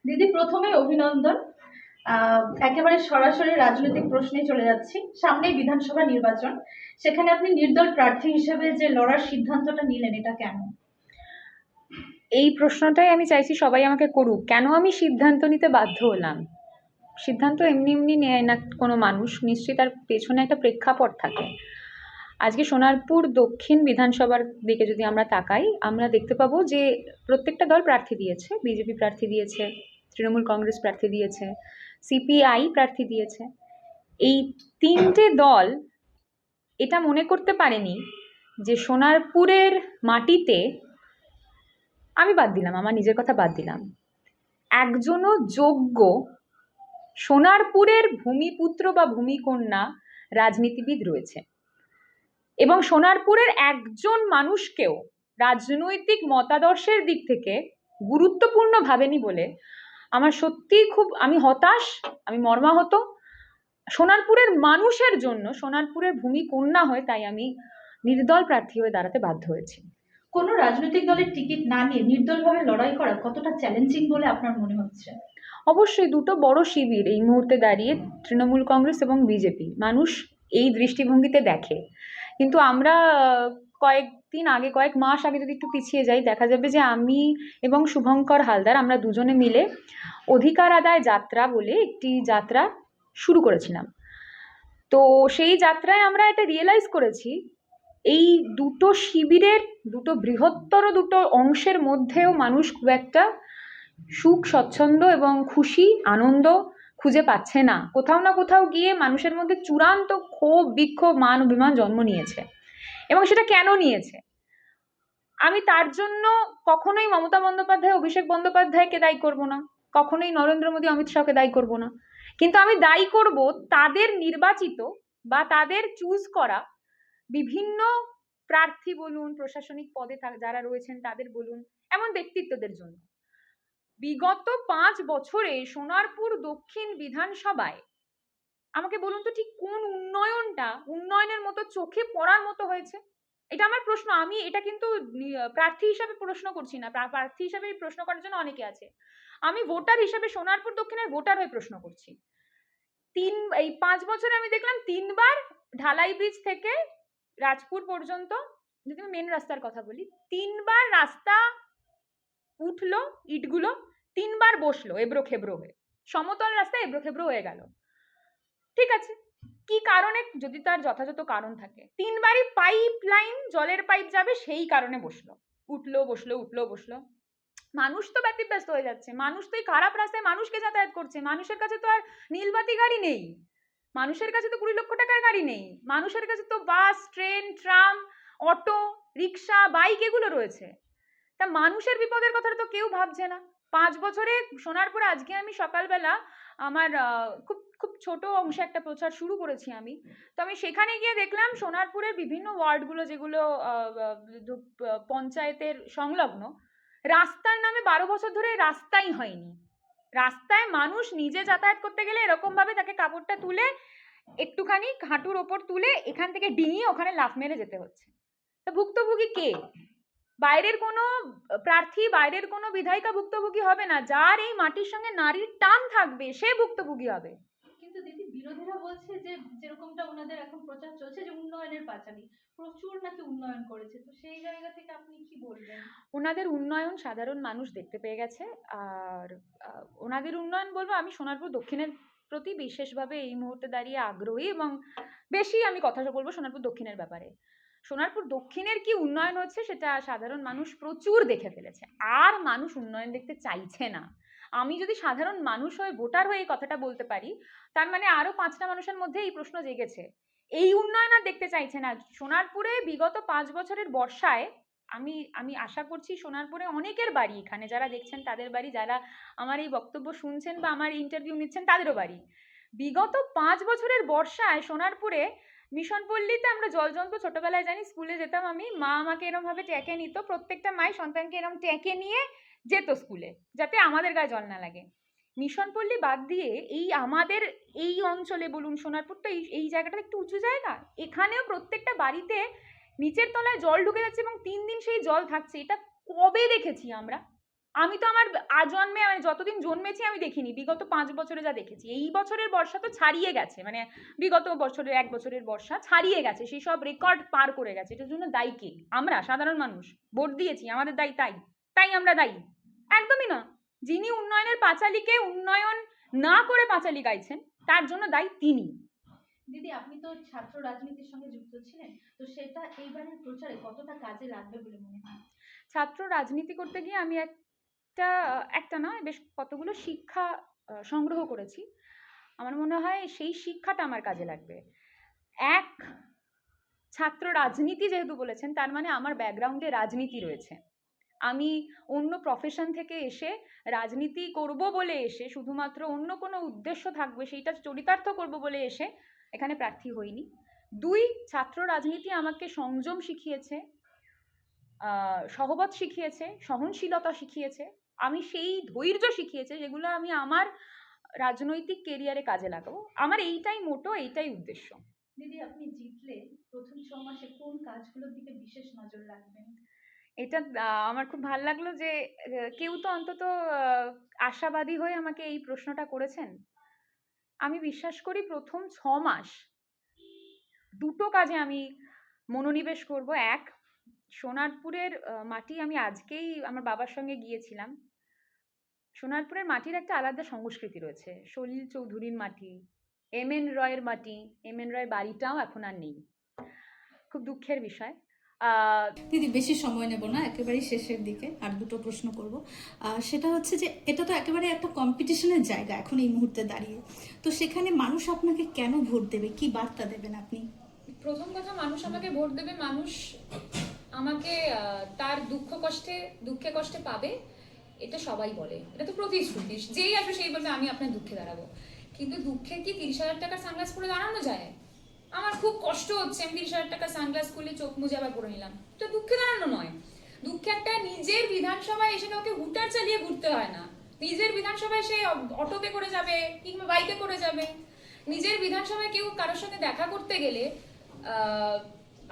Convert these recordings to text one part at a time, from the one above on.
দিদি, প্রথমে অভিনন্দন। একেবারে সরাসরি রাজনৈতিক প্রশ্নে চলে যাচ্ছি। সামনেই বিধানসভা নির্বাচন, সেখানে আপনি নির্দল প্রার্থী হিসেবে যে লড়ার সিদ্ধান্তটা নিলেন, এটা কেন? এই প্রশ্নটাই আমি চাইছি সবাই আমাকে করুক। কেন আমি সিদ্ধান্ত নিতে বাধ্য হলাম? সিদ্ধান্ত এমনি এমনি নেয় না কোনো মানুষ, নিশ্চয়ই তার পেছনে একটা প্রেক্ষাপট থাকে। আজকে সোনারপুর দক্ষিণ বিধানসভার দিকে যদি আমরা তাকাই, আমরা দেখতে পাবো যে প্রত্যেকটা দল প্রার্থী দিয়েছে। বিজেপি প্রার্থী দিয়েছে, তৃণমূল কংগ্রেস প্রার্থী দিয়েছে, সিপিআই প্রার্থী দিয়েছে। এই তিনটে দল এটা মনে করতে পারেনি যে সোনারপুরের মাটিতে, আমি বাদ দিলাম, আমার নিজের কথা বাদ দিলাম, একজনও যোগ্য সোনারপুরের ভূমিপুত্র বা ভূমিকন্যা রাজনীতিবিদ রয়েছে, এবং সোনারপুরের একজন মানুষকেও রাজনৈতিক মতাদর্শের দিক থেকে গুরুত্বপূর্ণ ভাবেনি বলে আমার সত্যিই আমি হতাশ, আমি মর্মাহত। সোনারপুরের মানুষের জন্য, সোনারপুরের ভূমিকন্যা হয়ে তাই আমি নির্দল প্রার্থী হয়ে দাঁড়াতে বাধ্য হয়েছি। কোনো রাজনৈতিক দলের টিকিট না নিয়ে নির্দলভাবে লড়াই করা কতটা চ্যালেঞ্জিং বলে আপনার মনে হচ্ছে? অবশ্যই দুটো বড় শিবির এই মুহূর্তে দাঁড়িয়ে, তৃণমূল কংগ্রেস এবং বিজেপি। মানুষ এই দৃষ্টিভঙ্গিতে দেখে, কিন্তু আমরা কয়েক মাস আগে যদি একটু পিছিয়ে যাই, দেখা যাবে যে আমি এবং শুভঙ্কর হালদার, আমরা দুজনে মিলে অধিকার আদায় যাত্রা বলে একটি যাত্রা শুরু করেছিলাম। তো সেই যাত্রায় আমরা এটা রিয়েলাইজ করেছি, এই দুটো শিবিরের, দুটো বৃহত্তর দুটো অংশের মধ্যেও মানুষ খুব একটা সুখ, স্বচ্ছন্দ এবং খুশি, আনন্দ খুঁজে পাচ্ছে না। কোথাও না কোথাও গিয়ে মানুষের মধ্যে চূড়ান্ত ক্ষোভ, বিক্ষোভ, মান অভিমান জন্ম নিয়েছে। এবং সেটা কেন নিয়েছে, আমি তার জন্য কখনোই মমতা বন্দ্যোপাধ্যায়, অভিষেক বন্দ্যোপাধ্যায়কে দায়ী করব না, কখনোই নরেন্দ্র মোদী, অমিত শাহকে দায়ী করব না। কিন্তু আমি দায়ী করব তাদের নির্বাচিত বা তাদের চুজ করা বিভিন্ন প্রার্থী বলুন, প্রশাসনিক পদে যারা রয়েছেন তাদের বলুন, এমন ব্যক্তিত্বদের জন্য। বিগত 5 বছরে সোনারপুর দক্ষিণ বিধানসভায় আমাকে বলুন তো ঠিক কোন উন্নয়নের মতো চোখে পড়ার মতো হয়েছে? এটা আমার প্রশ্ন। আমি এটা কিন্তু প্রার্থী হিসাবে প্রশ্ন করছি না, প্রার্থী হিসাবে প্রশ্ন করার জন্য অনেকে আছে। আমি ভোটার হিসাবে, সোনারপুর দক্ষিণের ভোটার হয়ে প্রশ্ন করছি। এই 5 বছরে আমি দেখলাম 3বার ঢালাই ব্রিজ থেকে রাজপুর পর্যন্ত, যদি আমি মেন রাস্তার কথা বলি, 3বার রাস্তা উঠলো, ইটগুলো 3বার বসলো এবড়ো খেবড়ো হয়ে, সমতল রাস্তা এবড়ো খেবড়ো হয়ে গেল। ঠিক আছে, কি কারণে? যদি তার যথাযথ কারণ থাকে, 3বারই পাইপ লাইন, জলের পাইপ যাবে সেই কারণে বসলো, উঠলো বসলো, উঠলো বসলো। মানুষ তো ব্যতিব্যস্ত হয়ে যাচ্ছে, মানুষ তো এই খারাপ রাস্তায় মানুষকে যাতায়াত করছে। মানুষের কাছে তো আর নীলবাতি গাড়ি নেই, মানুষের কাছে তো 20 লক্ষ টাকার গাড়ি নেই, মানুষের কাছে তো বাস, ট্রেন, ট্রাম, অটো, রিক্সা, বাইক এগুলো রয়েছে। তা মানুষের বিপদের কথা তো কেউ ভাবছে না। 5 বছরে সোনারপুরে, আজকে আমি সকালবেলা আমার খুব খুব ছোট অংশে একটা প্রচার শুরু করেছি আমি। তো আমি সেখানে গিয়ে দেখলাম সোনারপুরের বিভিন্ন ওয়ার্ডগুলো, যেগুলো পঞ্চায়েতের সংলগ্ন, রাস্তার নামে 12 বছর ধরে রাস্তাই হয়নি। রাস্তায় মানুষ নিজে যাতায়াত করতে গেলে এরকম ভাবে তাকে কাপড়টা তুলে একটুখানি হাঁটুর ওপর তুলে এখান থেকে ডিঙিয়ে ওখানে লাফ মেরে যেতে হচ্ছে। তা ভুক্তভোগী কে? বাইরের কোনো প্রার্থী, বাইরের কোনো বিধায়িকা ভুক্তভোগী হবে না। যার এই মাটির সঙ্গে নারীর টান থাকবে সে ভুক্তভোগী হবে। কিন্তু দিদি, বিরোধীরা বলছে যে যেরকমটা ওনাদের এখন প্রচার চলছে যে উন্নয়নের পাঁচালী, প্রচুর নাকি উন্নয়ন করেছে, তো সেই জায়গা থেকে আপনি কি বলবেন? ওনাদের উন্নয়ন সাধারণ মানুষ দেখতে পেয়ে গেছে। আর ওনাদের উন্নয়ন বলবো, আমি সোনারপুর দক্ষিণের প্রতি বিশেষভাবে এই মুহূর্তে দাঁড়িয়ে আগ্রহী, এবং বেশি আমি কথা বলবো সোনারপুর দক্ষিণের ব্যাপারে। সোনারপুর দক্ষিণের কি উন্নয়ন হচ্ছে সেটা সাধারণ মানুষ প্রচুর দেখে ফেলেছে, আর মানুষ উন্নয়ন দেখতে চাইছে না। আমি যদি সাধারণ মানুষ হয়ে, ভোটার হয়ে এই কথাটা বলতে পারি, তার মানে আরো 5টা মানুষের মধ্যে এই প্রশ্ন জেগেছে, এই উন্নয়ন আর দেখতে চাইছে না। সোনারপুরে বিগত 5 বছরের বর্ষায়, আমি আশা করছি সোনারপুরে অনেকের বাড়ি, এখানে যারা দেখছেন তাদের বাড়ি, যারা আমার এই বক্তব্য শুনছেন বা আমার ইন্টারভিউ নিচ্ছেন তাদেরও বাড়ি, বিগত 5 বছরের বর্ষায় সোনারপুরে মিশনপল্লীতে আমরা জল জমতো। ছোটবেলায় জানি, স্কুলে যেতাম আমি, মা আমাকে এরম ভাবে ট্যাঁকে নিত, প্রত্যেকটা মাই সন্তানকে এরম ট্যাঁকে নিয়ে যেত স্কুলে, যাতে আমাদের গায়ে জল না লাগে। মিশনপল্লী বাদ দিয়ে এই আমাদের এই অঞ্চলে বলুন, সোনারপুর তো এই জায়গাটা একটু উঁচু জায়গা, এখানেও প্রত্যেকটা বাড়িতে নিচের তলায় জল ঢুকে যাচ্ছে এবং 3 দিন সেই জল থাকছে। এটা কবে দেখেছি আমরা? আমি তো আমার আজন্মে মানে যতদিন জন্মেছি আমি দেখিনি, বিগত 5 বছরে যা দেখেছি। এই বছরের বর্ষা তো ছাড়িয়ে গেছে, মানে বিগত বছরের 1 বছরের বর্ষা ছাড়িয়ে গেছে, সেই সব রেকর্ড পার করে গেছে। এটার জন্য দায়ী কে? আমরা সাধারণ মানুষ ভোট দিয়েছি, আমাদের দায়ী তাই তাই আমরা দায়ী? একদমই না। যিনি উন্নয়নের পাঁচালীকে উন্নয়ন না করে পাঁচালী গাইছেন, তার জন্য দায়ী তিনি। দিদি, আপনি তো ছাত্র রাজনীতির সঙ্গে যুক্ত ছিলেন, তো সেটা এইবারের প্রচারে কতটা কাজে লাগবে বলে মনে হয়? ছাত্র রাজনীতি করতে গিয়ে আমি একটা না, বেশ কতগুলো শিক্ষা সংগ্রহ করেছি। আমার মনে হয় সেই শিক্ষাটা আমার কাজে লাগবে। এক, ছাত্র রাজনীতি যেহেতু বলেছেন, তার মানে আমার ব্যাকগ্রাউন্ডে রাজনীতি রয়েছে। আমি অন্য প্রফেশন থেকে এসে রাজনীতি করব বলে এসে, শুধুমাত্র অন্য কোনো উদ্দেশ্য থাকবে সেইটা চরিতার্থ করব বলে এসে এখানে প্রার্থী হইনি। 2, ছাত্র রাজনীতি আমাকে সংযম শিখিয়েছে, সহবত শিখিয়েছে, সহনশীলতা শিখিয়েছে, আমি সেই ধৈর্য শিখিয়েছে যেগুলো আমি আমার রাজনৈতিক কেরিয়ারে কাজে লাগাবো। আমার এইটাই মোটো, এইটাই উদ্দেশ্য। দিদি, আপনি জিতলে প্রথম 6 মাসে কোন কাজগুলোর দিকে বিশেষ নজর রাখবেন? এটা আমার খুব ভাল লাগলো যে কেউ তো অন্তত আশাবাদী হয়ে আমাকে এই প্রশ্নটা করেছেন। আমি বিশ্বাস করি প্রথম 6 মাস 2টো কাজে আমি মনোনিবেশ করব। এক, সোনারপুরের মাটি, আমি আজকেই আমার বাবার সঙ্গে গিয়েছিলাম। সোনারপুরের মাটির একটা আলাদা সংস্কৃতি রয়েছে। সলিল চৌধুরীর মাটি, এম.এন. রয়ের মাটি, এম.এন. রয়ের বাড়িটাও এখন আর নেই। খুব দুঃখের বিষয়। দিদি, বেশি সময় নেব না, একেবারেই শেষের দিকে আর দুটো প্রশ্ন করব। সেটা হচ্ছে যে এটা তো একেবারে একটা কম্পিটিশনের জায়গা এখন এই মুহূর্তে দাঁড়িয়ে, তো সেখানে মানুষ আপনাকে কেন ভোট দেবে, কি বার্তা দেবেন আপনি? প্রথম কথা, মানুষ আমাকে ভোট দেবে, মানুষ আমাকে তার দুঃখে কষ্টে পাবে, এটা সবাই বলে, এটা তো প্রতিশ্রুতি। যেই আসবে সেই বলবে আমি আপনার দুঃখে দাঁড়াবো। কিন্তু দুঃখে কি 30,000 টাকার সানগ্লাস পরে দাঁড়ানো যায়? আমার খুব কষ্ট হচ্ছে, আমি 30,000 টাকার সানগ্লাস খুলে চোখ মুজে আবার পরে নিলাম, তো দুঃখে দাঁড়ানো নয়। দুঃখে একটা নিজের বিধানসভায় এসে কাউকে হুটার চালিয়ে ঘুরতে হয় না। নিজের বিধানসভায় সে অটোতে করে যাবে কিংবা বাইকে করে যাবে। নিজের বিধানসভায় কেউ কারোর সাথে দেখা করতে গেলে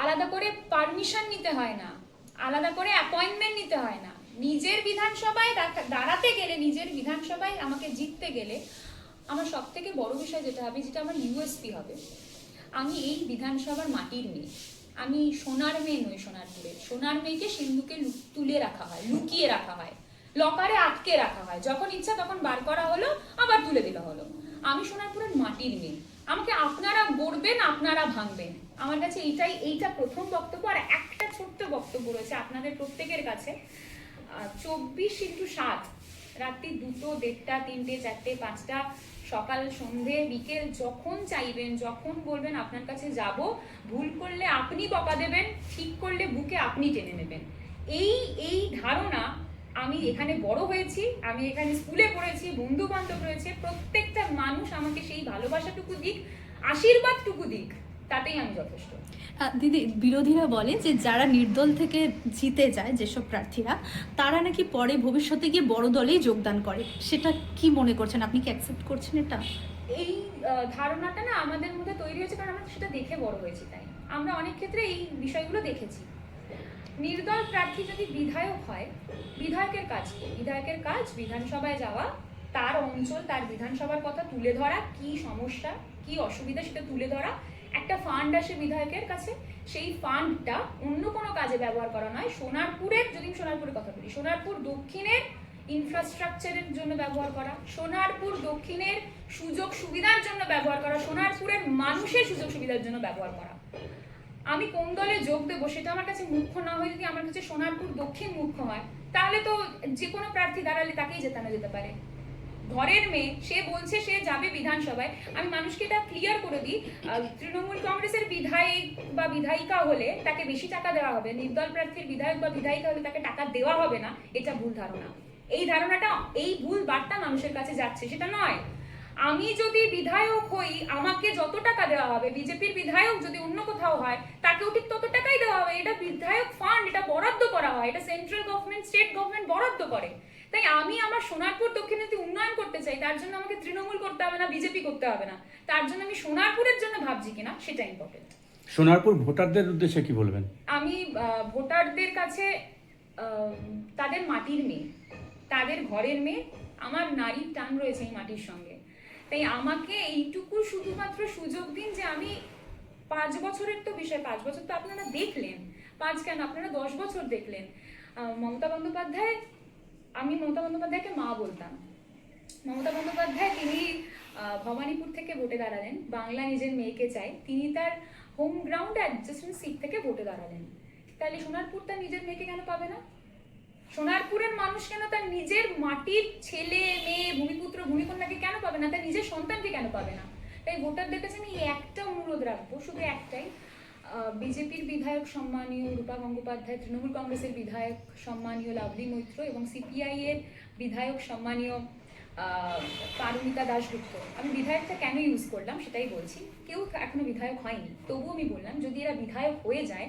আলাদা করে পারমিশন নিতে হয় না, আলাদা করে অ্যাপয়েন্টমেন্ট নিতে হয় না। নিজের বিধানসভায় দাঁড়াতে গেলে, নিজের বিধানসভায় আমাকে জিততে গেলে আমার সব থেকে বড় বিষয় যেটা হবে, যেটা আমার ইউএসপি হবে, আমি এই বিধানসভার মাটির মেয়ে। আমি সোনার মেয়ে নই সোনারপুরের। সোনার মেয়েকে সিন্ধুকে তুলে রাখা হয়, লুকিয়ে রাখা হয়, লকারে আটকে রাখা হয়, যখন ইচ্ছা তখন বার করা হলো, আবার তুলে দেওয়া হলো। আমি সোনারপুরের মাটির মেয়ে, আমাকে আপনারা গড়বেন, আপনারা ভাঙবেন। আমার কাছে এইটা প্রথম বক্তব্য। আর একটা ছোট্ট বক্তব্য রয়েছে আপনাদের প্রত্যেকের কাছে। 24x7, রাত্রি 2টো, 1:30, 3টে, 4টে, 5টা, সকাল, সন্ধে, বিকেল, যখন চাইবেন, যখন বলবেন আপনার কাছে যাব। ভুল করলে আপনি বকা দেবেন, ঠিক করলে বুকে আপনি টেনে নেবেন। এই ধারণা, আমি এখানে বড় হয়েছি, আমি এখানে স্কুলে পড়েছি, বন্ধু বান্ধব রয়েছে, প্রত্যেকটা মানুষ আমাকে সেই ভালোবাসাটুকু দিক, আশীর্বাদটুকু দিক, তাতেই আমি যথেষ্ট। দিদি, বিরোধীরা বলে যে যারা নির্দল থেকে জিতে যায়, যেসব প্রার্থীরা, তারা নাকি পরে ভবিষ্যতে গিয়ে বড় দলেই যোগদান করে, সেটা কি মনে করছেন? আপনি কি অ্যাকসেপ্ট করছেন এটা? এই ধারণাটা না আমাদের মধ্যে তৈরি হয়েছে কারণ আমরা সেটা দেখে বড় হয়েছি, তাই আমরা অনেক ক্ষেত্রে এই বিষয়গুলো দেখেছি। নির্দল প্রার্থী যদি বিধায়ক হয়, বিধায়কের কাজ কি? বিধায়কের কাজ বিধানসভায় যাওয়া, তার অঞ্চল, তার বিধানসভার কথা তুলে ধরা, কি সমস্যা, কি অসুবিধা সেটা তুলে ধরা। একটা ফান্ড আসে বিধায়কের কাছে, সেই ফান্ডটা অন্য কোনো কাজে ব্যবহার করা নয়। সোনারপুরের, যদি সোনারপুরের কথা বলি, সোনারপুর দক্ষিণের ইনফ্রাস্ট্রাকচারের জন্য ব্যবহার করা, সোনারপুর দক্ষিণের সুযোগ সুবিধার জন্য ব্যবহার করা, সোনারপুরের মানুষের সুযোগ সুবিধার জন্য ব্যবহার করা। আমি কোন দলে যোগ দেবো সেটা আমার কাছে মুখ্য না হয়ে যদি আমার কাছে সোনারপুর দক্ষিণ মুখ্য হয়, তাহলে তো যে কোনো প্রার্থী দাঁড়ালে তাকেই জেতানো যেতে পারে। ঘরের মেয়ে, সে বলছে সে যাবে বিধানসভায়। আমি মানুষকে এটা ক্লিয়ার করে দিই, তৃণমূল কংগ্রেসের বিধায়ক বা বিধায়িকা হলে তাকে বেশি টাকা দেওয়া হবে, নির্দল প্রার্থীর বিধায়ক বা বিধায়িকা হলে তাকে টাকা দেওয়া হবে না, এটা ভুল ধারণা। এই ধারণাটা, এই ভুল বার্তা মানুষের কাছে যাচ্ছে, সেটা নয়। আমি যদি বিধায়ক হই, আমাকে যত টাকা দেওয়া হবে, বিজেপির বিধায়ক যদি অন্য কোথাও হয়, তাকেও ঠিক তত টাকাই দেওয়া হবে। এটা বিধায়ক ফান্ড, এটা বরাদ্দ করা হয়, এটা সেন্ট্রাল গভর্নমেন্ট, স্টেট গভর্নমেন্ট বরাদ্দ করে। তাই আমি আমার সোনারপুর দক্ষিণে যদি উন্নয়ন করতে চাই, তার জন্য আমাকে তৃণমূল করতে হবে না, বিজেপি করতে হবে না, তার জন্য আমি সোনারপুরের জন্য ভাবছি কিনা সেটা ইম্পর্টেন্ট। সোনারপুর ভোটারদের উদ্দেশ্যে কি বলবেন? আমি ভোটারদের কাছে তাদের মাটির মেয়ে, তাদের ঘরের মেয়ে, আমার নারীর টান রয়েছে এই মাটির সঙ্গে। তাই আমাকে এইটুকু শুধুমাত্র সুযোগ দিন যে আমি 5 বছরের তো বিষয়, 5 বছর তো আপনারা দেখলেন, 5 কেন আপনারা 10 বছর দেখলেন। মমতা বন্দ্যোপাধ্যায়, আমি মমতা বন্দ্যোপাধ্যায়কে মা বলতাম। মমতা বন্দ্যোপাধ্যায় তিনি ভবানীপুর থেকে ভোটে দাঁড়ালেন, বাংলা নিজের মেয়েকে চায়, তিনি তার হোম গ্রাউন্ড অ্যাডজাস্টমেন্ট সিট থেকে ভোটে দাঁড়ালেন। তাহলে সোনারপুর তার নিজের মেয়েকে কেন পাবে না? সোনারপুরের মানুষ কেন তার নিজের মাটির ছেলে মেয়ে ভূমিপুত্র ভূমিকন্যাকে কেন পাবে না? তার নিজের সন্তানকে কেন পাবে না? তাই ভোটারদের কাছে আমি একটা অনুরোধ রাখবো, শুধু একটাই, বিজেপির বিধায়ক সম্মানীয় রূপা গঙ্গোপাধ্যায়, তৃণমূল কংগ্রেসের বিধায়ক সম্মানীয় লাভলি মৈত্র এবং সিপিআই এর বিধায়ক সম্মানীয় পারমিতা দাশগুপ্ত, আমি বিধায়কটা কেন ইউজ করলাম সেটাই বলছি। কেউ এখনো বিধায়ক হয়নি, তবুও আমি বললাম যদি এরা বিধায়ক হয়ে যায়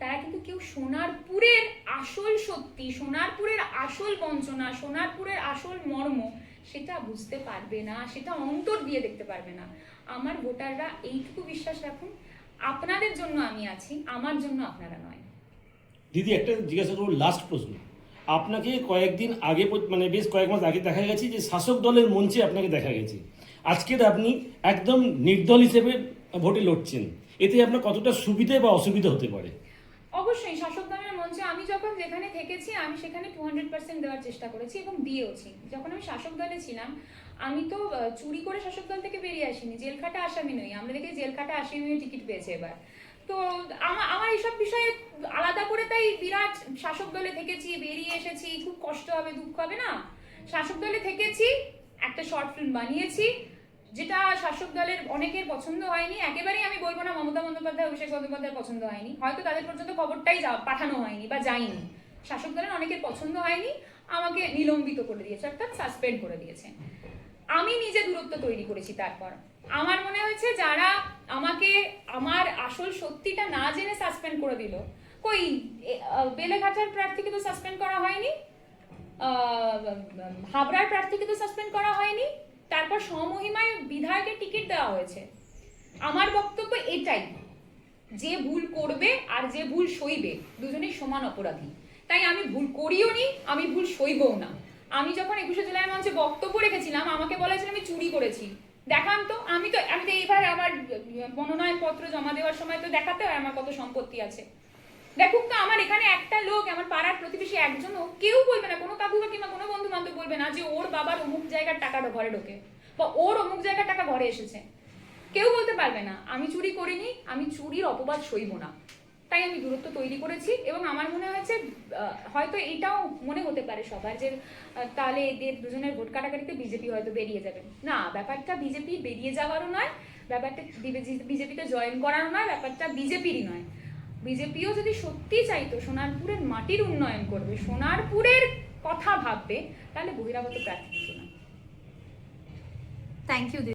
তারা কিন্তু কেউ সোনারপুরের আসল সত্যি, সোনারপুরের আসল বঞ্চনা, সোনারপুরের আসল মর্ম সেটা বুঝতে পারবে না, সেটা অন্তর দিয়ে দেখতে পারবে না। আমার ভোটাররা এইটুকু বিশ্বাস রাখুন, আপনাদের জন্য আমি আছি, আমার জন্য আপনারা নয়। দিদি একটা জিজ্ঞাসা করবো, লাস্ট প্রশ্ন। আপনাকে কয়েকদিন আগে মানে বেশ কয়েক মাস আগে দেখা গেছে যে শাসক দলের মঞ্চে আপনাকে দেখা গেছে, আজকের আপনি একদম নির্দল হিসেবে ভোটে লড়ছেন, এতে আপনার কতটা সুবিধে বা অসুবিধা হতে পারে? অবশ্যই শাসক দলের মঞ্চে আমি যখন যেখানে থেকেছি আমি সেখানে 200% দেওয়ার চেষ্টা করেছি এবং দিয়েওছি। যখন আমি শাসক দলে ছিলাম আমি তো চুরি করে শাসক দল থেকে বেরিয়ে আসিনি, জেল খাটা আসামি নই, আমরা দেখি জেল খাটা আসামিও টিকিট পেয়েছে এবার। তো আমার এইসব বিষয়ে আলাদা করে তাই বিরাট শাসক দলে থেকেছি, বেরিয়ে এসেছি, খুব কষ্ট হবে, দুঃখ হবে না। শাসক দলে থেকেছি, একটা শর্ট ফিল্ম বানিয়েছি যেটা শাসক দলের অনেকের পছন্দ হয়নি, একেবারেই আমি বলবো না মমতা বন্দ্যোপাধ্যায় অভিষেক বন্দ্যোপাধ্যায়ের পছন্দ হয়নি, হয়তো তাদের পর্যন্ত খবরটাই পাঠানো হয়নি বা যায়নি, শাসক দলের অনেকের পছন্দ হয়নি, আমাকে নিলম্বিত করে দিয়েছে, অর্থাৎ সাসপেন্ড করে দিয়েছে। আমি নিজে দূরত্ব তৈরি করেছি। তারপর আমার মনে হয়েছে যারা আমাকে আমার আসল সত্যিটা না জেনে সাসপেন্ড করে দিল, কই বেলেঘাটার প্রার্থীকে তো সাসপেন্ড করা হয়নি, হাবড়ার প্রার্থীকে তো সাসপেন্ড করা হয়নি, তারপর সমহিমায় বিধায়কের টিকিট দেওয়া হয়েছে। আমার বক্তব্য এটাই, যে ভুল করবে আর যে ভুল সইবে দুজনেই সমান অপরাধী। তাই আমি ভুল করিও নি, আমি ভুল সইবও না। আমি যখন 21শে জুলাই মঞ্চে বক্তব্য রেখেছিলাম আমাকে বলা হয়েছিল আমি চুরি করেছি, দেখান তো। আমি তো এইবার আমার মনোনয়ন পত্র জমা দেওয়ার সময় তো দেখাতে হয় আমার কত সম্পত্তি আছে, দেখুক তো। আমার এখানে একটা লোক, আমার পাড়ার প্রতিবেশী একজনও কেউ বলবে না, কোনো কাকু কিংবা কোনো বন্ধু বান্ধব বলবে না যে ওর বাবার অমুক জায়গার টাকাটা ঘরে ঢোকে বা ওর অমুক জায়গার টাকা ঘরে এসেছে, কেউ বলতে পারবে না। আমি চুরি করিনি, আমি চুরির অপবাদ সইব না, তাই আমি দূরত্ব তৈরি করেছি। এবং আমার মনে হয়েছে হয়তো এটাও মনে হতে পারে সবার যে তাহলে এদের দুজনের ভোট কাটাকাটিতে বিজেপি হয়তো বেরিয়ে যাবে। না, ব্যাপারটা বিজেপি বেরিয়ে যাওয়ারও নয়, ব্যাপারটা বিজেপিতে জয়েন করারও নয়, ব্যাপারটা বিজেপিরই নয়। বিজেপিও যদি সত্যি চাইতো সোনারপুরের মাটির উন্নয়ন করবে, সোনারপুরের কথা ভাববে, তাহলে বহিরাগত প্রার্থী দিত না। Thank you.